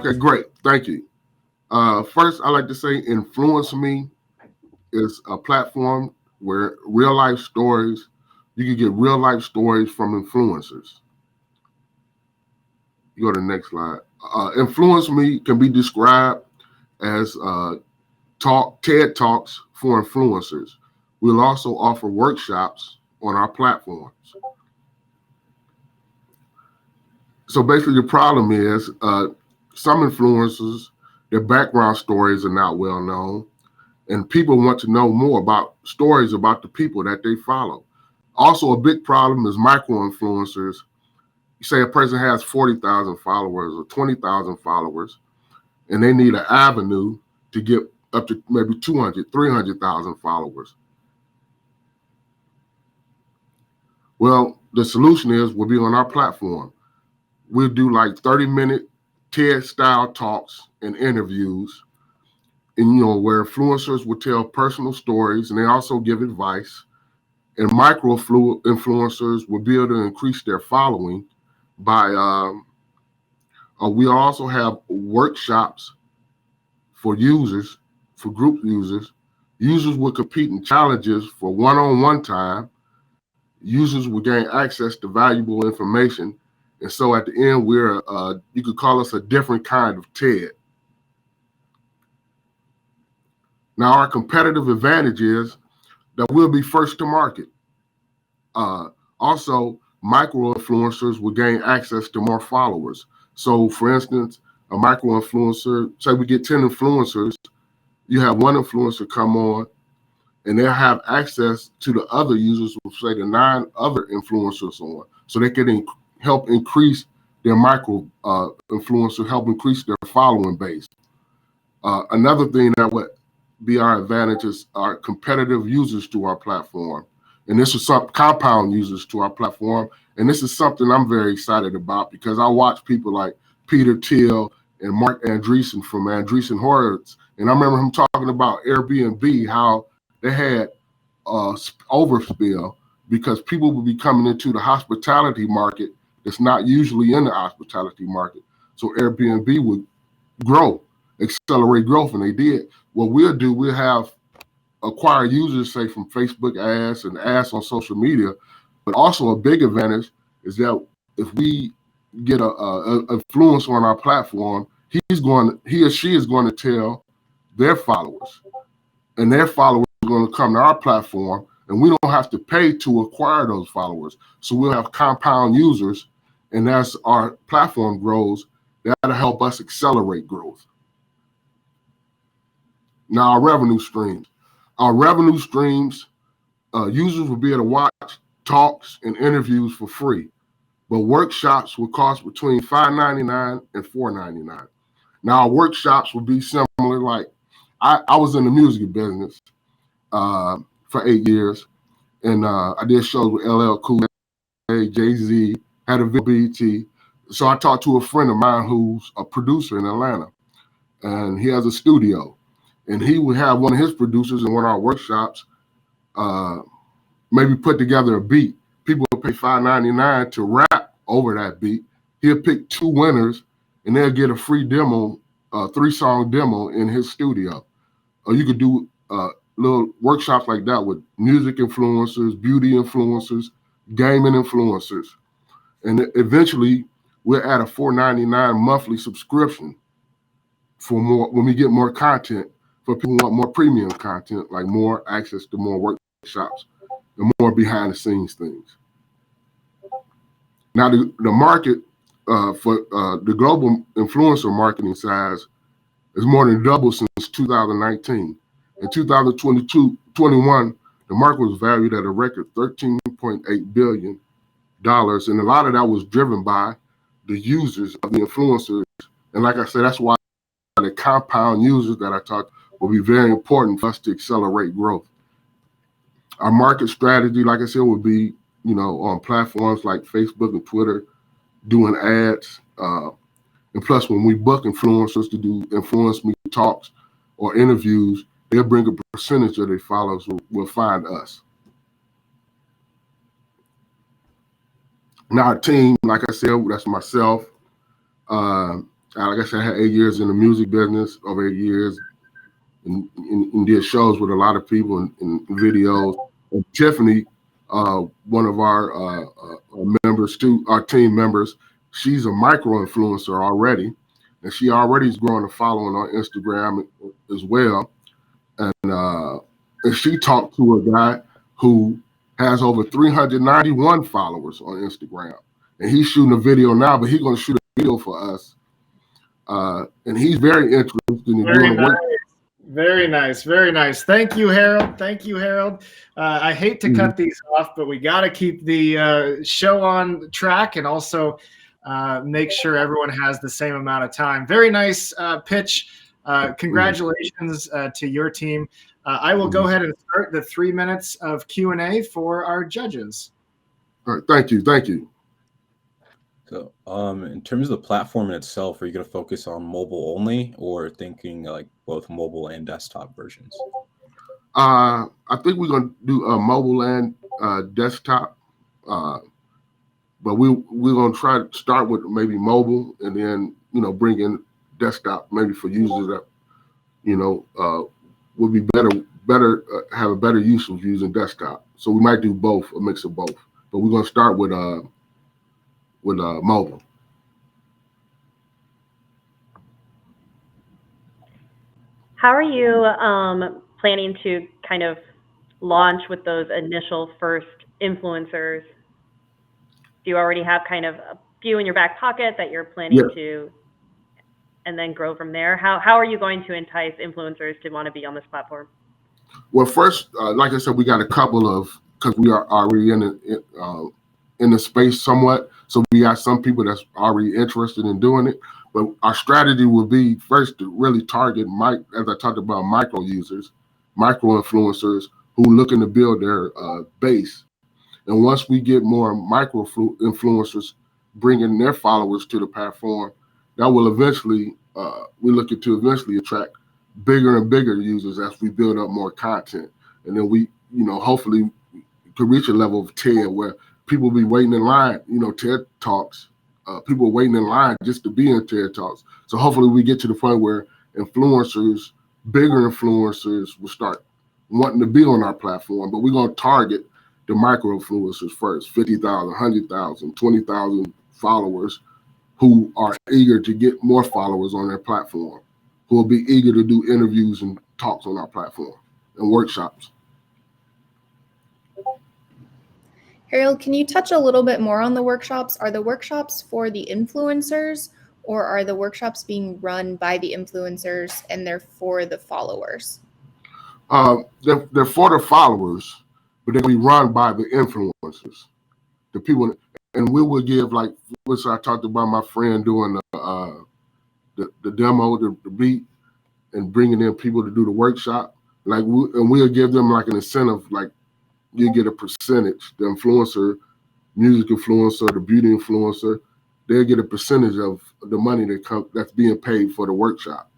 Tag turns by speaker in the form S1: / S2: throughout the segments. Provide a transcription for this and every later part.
S1: Okay, great. Thank you. First, I like to say Influence Me is a platform where real life stories, you can get real life stories from influencers. You go to the next slide. Influence Me can be described as TED Talks for influencers. We'll also offer workshops on our platforms. So basically, the problem is some influencers, their background stories are not well known, and people want to know more about stories about the people that they follow. Also, a big problem is micro influencers. You say a person has 40,000 followers or 20,000 followers, and they need an avenue to get up to maybe 200, 300,000 followers. Well, the solution is we'll be on our platform. We'll do like 30-minute TED-style talks and interviews, and where influencers will tell personal stories, and they also give advice. And micro influencers will be able to increase their following by. We also have workshops for users, for group users. Users will compete in challenges for one-on-one time. Users will gain access to valuable information. And so at the end, you could call us a different kind of TED. Now, our competitive advantage is that we'll be first to market. Also, micro influencers will gain access to more followers. So, for instance, a micro influencer, say we get 10 influencers, you have one influencer come on, and they'll have access to the other users, say the 9 other influencers on, so they can help increase their micro influencer, help increase their following base. Another thing that would be our advantage is our competitive users to our platform. And this is some compound users to our platform. And this is something I'm very excited about because I watch people like Peter Thiel and Mark Andreessen from Andreessen Horowitz. And I remember him talking about Airbnb, how they had overspill because people would be coming into the hospitality market that's not usually in the hospitality market. So Airbnb would grow, accelerate growth, and they did. What we'll do, we'll have acquire users, say, from Facebook ads and ads on social media. But also a big advantage is that if we get a influencer on our platform, he or she is going to tell their followers, and their followers are going to come to our platform, and we don't have to pay to acquire those followers. So we'll have compound users, and as our platform grows, that'll help us accelerate growth. Now, our revenue streams. Our revenue streams, users will be able to watch talks and interviews for free, but workshops will cost between $5.99 and $4.99. Now, our workshops will be similar. Like I was in the music business for 8 years, and I did shows with LL Cool J, Jay-Z, had a BET. So I talked to a friend of mine who's a producer in Atlanta, and he has a studio. And he would have one of his producers in one of our workshops maybe put together a beat. People will pay $5.99 to rap over that beat. He'll pick 2 winners, and they'll get a free demo, 3-song demo in his studio. Or you could do little workshops like that with music influencers, beauty influencers, gaming influencers. And eventually, we'll add a $4.99 monthly subscription for more when we get more content. For people who want more premium content, like more access to more workshops and more behind the scenes things. Now, the market for the global influencer marketing size is more than doubled since 2019. In 2021, the market was valued at a record $13.8 billion. And a lot of that was driven by the users of the influencers. And like I said, that's why the compound users that I talked will be very important for us to accelerate growth. Our market strategy, like I said, would be, on platforms like Facebook and Twitter, doing ads. And plus, when we book influencers to do Influence Me talks or interviews, they'll bring a percentage of their followers will find us. Now, our team, like I said, that's myself, Like I said, I had 8 years in the music business, over 8 years, and did shows with a lot of people and videos. And Tiffany, one of our members, too, our team members, she's a micro influencer already, and she already is growing a following on Instagram as well. And she talked to a guy who has over 391 followers on Instagram, and he's shooting a video now, but he's going to shoot a video for us. And he's very interested in
S2: Very
S1: doing the
S2: nice.
S1: work.
S2: Very nice. Very nice. Thank you, Harold. Thank you, Harold. I hate to cut these off, but we got to keep the show on track and also make sure everyone has the same amount of time. Very nice pitch. Congratulations to your team. I will go ahead and start the 3 minutes of Q&A for our judges.
S1: All right. Thank you. Thank you.
S3: So, in terms of the platform in itself, are you going to focus on mobile only, or thinking like both mobile and desktop versions?
S1: I think we're going to do mobile and desktop, but we're going to try to start with maybe mobile, and then bring in desktop maybe for users that would be better have a better use of using desktop. So we might do both, a mix of both, but we're going to start with mobile.
S4: How are you planning to kind of launch with those initial first influencers? Do you already have kind of a few in your back pocket that you're planning to, and then grow from there? How are you going to entice influencers to want to be on this platform?
S1: Well, first, like I said, we got a couple of, because we are already in the space somewhat. So we got some people that's already interested in doing it. But our strategy would be first to really target, as I talked about, micro users, micro influencers who are looking to build their base. And once we get more micro influencers bringing their followers to the platform, that will eventually, we're looking to eventually attract bigger and bigger users as we build up more content. And then we, hopefully could reach a level of 10 where people be waiting in line, TED Talks. People waiting in line just to be in TED Talks. So hopefully we get to the point where influencers, bigger influencers will start wanting to be on our platform. But we're going to target the micro influencers first, 50,000, 100,000, 20,000 followers who are eager to get more followers on their platform, who will be eager to do interviews and talks on our platform and workshops.
S5: Harold, can you touch a little bit more on the workshops? Are the workshops for the influencers, or are the workshops being run by the influencers and they're for the followers?
S1: They're for the followers, but they'll be run by the influencers, the people. And we will give, like, which I talked about my friend doing the demo, the beat, and bringing in people to do the workshop. Like, we'll give them like an incentive, like, you get a percentage. The influencer, music influencer, the beauty influencer, they'll get a percentage of the money that's being paid for the workshop.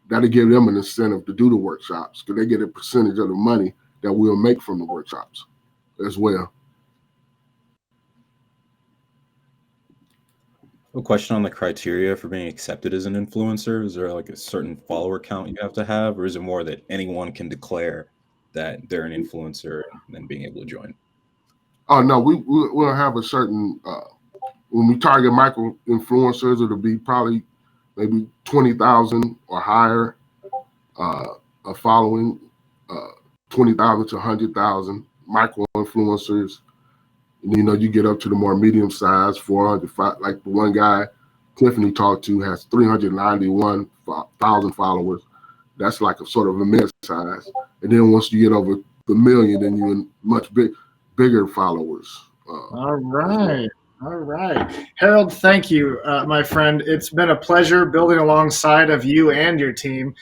S1: That'll give them an incentive to do the workshops, because they get a percentage of the money that we'll make from the workshops as well.
S3: A question on the criteria for being accepted as an influencer. Is there like a certain follower count you have to have, or is it more that anyone can declare that they're an influencer and then being able to join?
S1: Oh, no, we'll have a certain, when we target micro influencers, it'll be probably maybe 20,000 or higher, a following, 20,000 to 100,000 micro influencers. And, you get up to the more medium size, 400, like the one guy Tiffany talked to has 391,000 followers. That's like a sort of a mid size. And then once you get over the million, then you're in much bigger followers.
S2: All right. All right. Harold, thank you, my friend. It's been a pleasure building alongside of you and your team.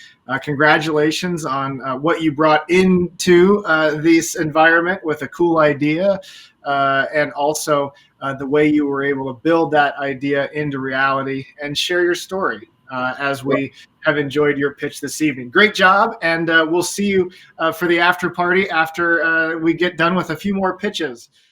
S2: Congratulations on what you brought into this environment with a cool idea, and also the way you were able to build that idea into reality and share your story as we have enjoyed your pitch this evening. Great job, and we'll see you for the after party after we get done with a few more pitches.